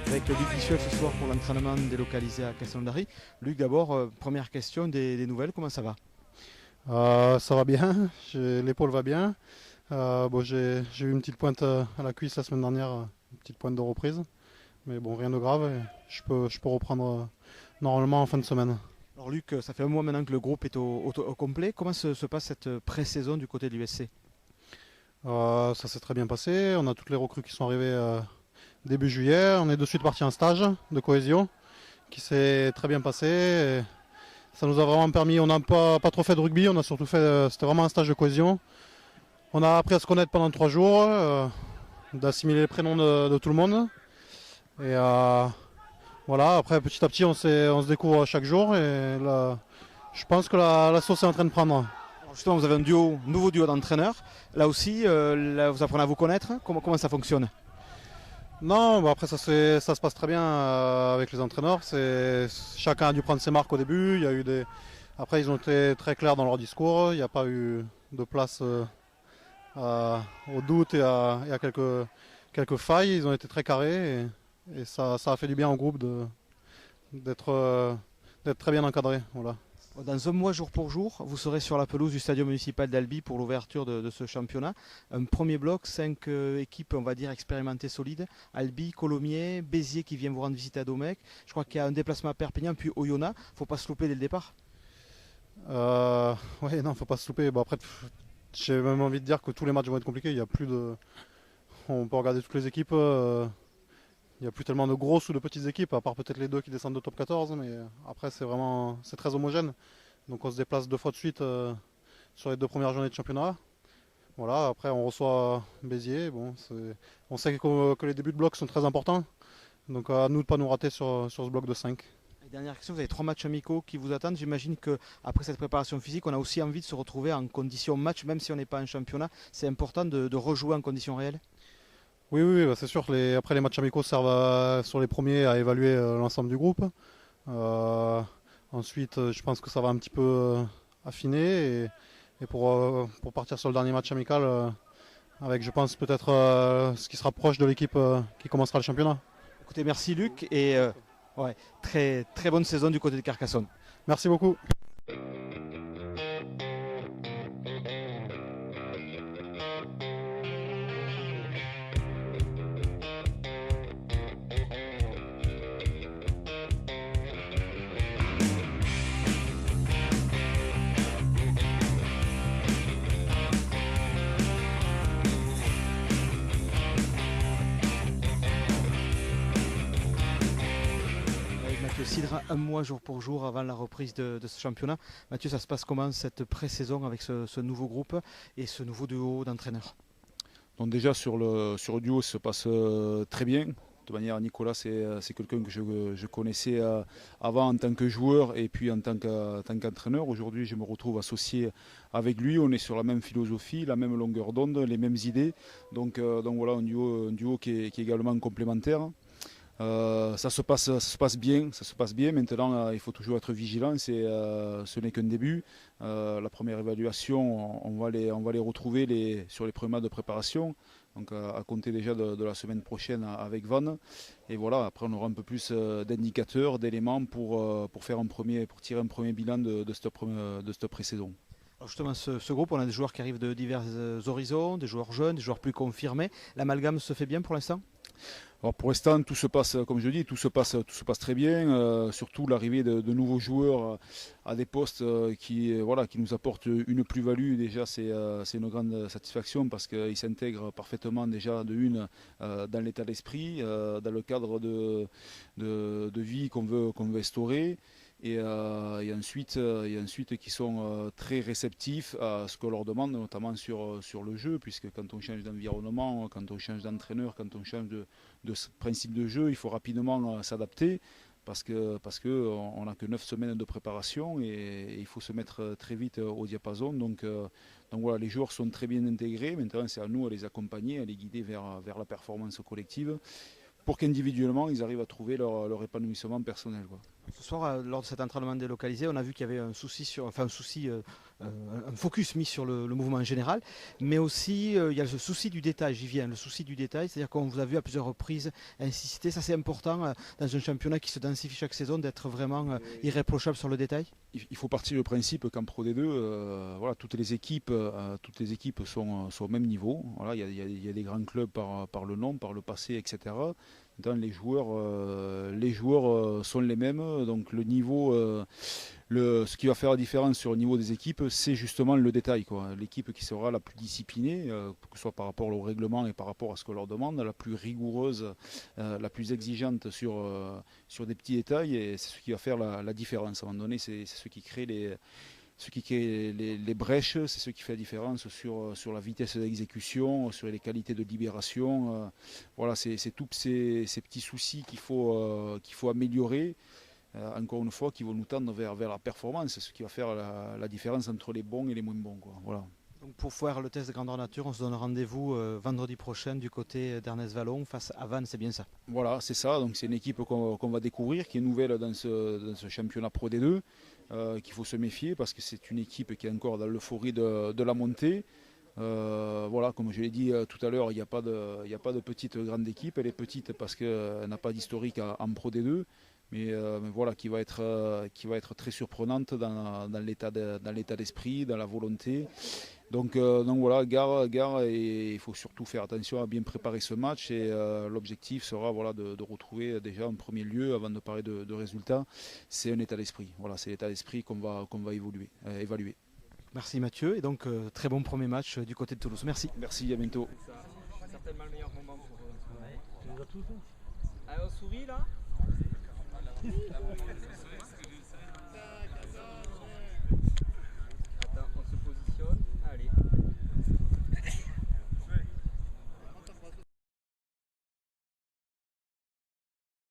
Avec Luc Michel ce soir pour l'entraînement délocalisé à Castelnaudary. Luc, d'abord, première question, des nouvelles, comment ça va? Ça va bien, l'épaule va bien. Bon, j'ai eu une petite pointe à la cuisse la semaine dernière, une petite pointe de reprise. Mais bon, rien de grave, et je peux reprendre normalement en fin de semaine. Alors Luc, ça fait un mois maintenant que le groupe est au complet. Comment se passe cette pré-saison du côté de l'USC? Ça s'est très bien passé, on a toutes les recrues qui sont arrivées début juillet. On est de suite parti en stage de cohésion qui s'est très bien passé. Et ça nous a vraiment permis, on n'a pas trop fait de rugby, on a surtout fait, c'était vraiment un stage de cohésion. On a appris à se connaître pendant 3 jours, d'assimiler les prénoms de tout le monde. Et voilà, après petit à petit on se découvre chaque jour et là, je pense que la sauce est en train de prendre. Alors justement, vous avez nouveau duo d'entraîneurs. Là aussi, là, vous apprenez à vous connaître. Comment ça fonctionne? Non, bah après ça se passe très bien avec les entraîneurs. Chacun a dû prendre ses marques au début. Il y a eu après ils ont été très clairs dans leur discours. Il n'y a pas eu de place au doute et à quelques failles. Ils ont été très carrés et ça a fait du bien au groupe d'être d'être très bien encadré. Voilà. Dans un mois, jour pour jour, vous serez sur la pelouse du stade municipal d'Albi pour l'ouverture de ce championnat. Un premier bloc, 5 équipes, on va dire, expérimentées, solides. Albi, Colomiers, Béziers qui vient vous rendre visite à Domecq. Je crois qu'il y a un déplacement à Perpignan, puis Oyonnax. Il ne faut pas se louper dès le départ. Ouais, non, faut pas se louper. Bon, après, j'ai même envie de dire que tous les matchs vont être compliqués. Il y a plus de, On peut regarder toutes les équipes. Il n'y a plus tellement de grosses ou de petites équipes, à part peut-être les deux qui descendent de top 14. Mais après, c'est très homogène. Donc on se déplace 2 fois de suite sur les 2 premières journées de championnat. Voilà, après on reçoit Béziers. Bon, on sait que les débuts de bloc sont très importants. Donc à nous de ne pas nous rater sur ce bloc de 5. Et dernière question, vous avez 3 matchs amicaux qui vous attendent. J'imagine qu'après cette préparation physique, on a aussi envie de se retrouver en condition match, même si on n'est pas en championnat. C'est important de rejouer en conditions réelles. Oui, oui, oui, bah, c'est sûr. Après, les matchs amicaux servent sur les premiers à évaluer l'ensemble du groupe. Euh, Ensuite, je pense que ça va un petit peu affiner. Et pour partir sur le dernier match amical, avec, je pense, peut-être ce qui sera proche de l'équipe qui commencera le championnat. Écoutez, merci Luc et ouais, très, très bonne saison du côté de Carcassonne. Merci beaucoup. Avec Mathieu Sidre, un mois jour pour jour avant la reprise de ce championnat. Mathieu, ça se passe comment cette pré-saison avec ce nouveau groupe et ce nouveau duo d'entraîneurs? Donc déjà sur le duo, ça se passe très bien. De manière, Nicolas, c'est quelqu'un que je connaissais avant en tant que joueur et puis en tant qu'entraîneur. Aujourd'hui, je me retrouve associé avec lui. On est sur la même philosophie, la même longueur d'onde, les mêmes idées. Donc voilà, un duo qui est également complémentaire. Ça se passe bien, ça se passe bien. Maintenant, il faut toujours être vigilant. Ce n'est qu'un début. La première évaluation, on va les retrouver sur les premiers matchs de préparation. Donc, à compter déjà de la semaine prochaine avec Van. Et voilà, après, on aura un peu plus d'indicateurs, d'éléments pour tirer un premier bilan de cette pré-saison. Alors justement, ce groupe, on a des joueurs qui arrivent de divers horizons, des joueurs jeunes, des joueurs plus confirmés. L'amalgame se fait bien pour l'instant? Alors pour l'instant, tout se passe, comme je dis, tout se passe très bien. Surtout l'arrivée de nouveaux joueurs à des postes qui nous apportent une plus-value. Déjà, c'est une grande satisfaction parce qu'ils s'intègrent parfaitement déjà dans l'état d'esprit, dans le cadre de vie qu'on veut instaurer. Et ensuite qui sont très réceptifs à ce qu'on leur demande, notamment sur le jeu, puisque quand on change d'environnement, quand on change d'entraîneur, quand on change de principe de jeu, il faut rapidement s'adapter parce qu'on n'a que 9 semaines de préparation et il faut se mettre très vite au diapason. Donc voilà, les joueurs sont très bien intégrés. Maintenant, c'est à nous à les accompagner, à les guider vers la performance collective pour qu'individuellement, ils arrivent à trouver leur épanouissement personnel, quoi. Ce soir, lors de cet entraînement délocalisé, on a vu qu'il y avait un souci un focus mis sur le mouvement général, mais aussi il y a le souci du détail, j'y viens, le souci du détail, c'est-à-dire qu'on vous a vu à plusieurs reprises insister, ça c'est important dans un championnat qui se densifie chaque saison, d'être vraiment irréprochable sur le détail. Il faut partir du principe qu'en Pro D2, voilà, toutes les équipes sont au même niveau. Voilà, il y a des grands clubs par le nom, par le passé, etc. Les joueurs sont les mêmes, donc le niveau, ce qui va faire la différence sur le niveau des équipes, c'est justement le détail, quoi. L'équipe qui sera la plus disciplinée, que ce soit par rapport au règlement et par rapport à ce qu'on leur demande, la plus rigoureuse, la plus exigeante sur des petits détails, et c'est ce qui va faire la différence. À un moment donné, c'est ce qui crée les brèches, c'est ce qui fait la différence sur la vitesse d'exécution, sur les qualités de libération. Voilà, c'est tous ces petits soucis qu'il faut améliorer. Encore une fois, qui vont nous tendre vers la performance, c'est ce qui va faire la différence entre les bons et les moins bons, quoi. Voilà. Donc pour faire le test de grandeur nature, on se donne rendez-vous vendredi prochain du côté d'Ernest Vallon face à Vannes, c'est bien ça? Voilà, c'est ça. Donc c'est une équipe qu'on va découvrir, qui est nouvelle dans ce championnat Pro D2, qu'il faut se méfier parce que c'est une équipe qui est encore dans l'euphorie de la montée. Voilà, comme je l'ai dit tout à l'heure, il n'y a pas de petite grande équipe. Elle est petite parce qu'elle n'a pas d'historique en Pro D2. Mais voilà, qui va être très surprenante dans l'état d'esprit, dans la volonté. Donc voilà, gare, et il faut surtout faire attention à bien préparer ce match. Et l'objectif sera voilà, de retrouver déjà en premier lieu, avant de parler de résultats, c'est un état d'esprit. Voilà, c'est l'état d'esprit qu'on va évaluer. Merci Mathieu, et donc très bon premier match du côté de Toulouse. Merci. Merci, à bientôt. C'est certainement le meilleur moment pour on sourit là.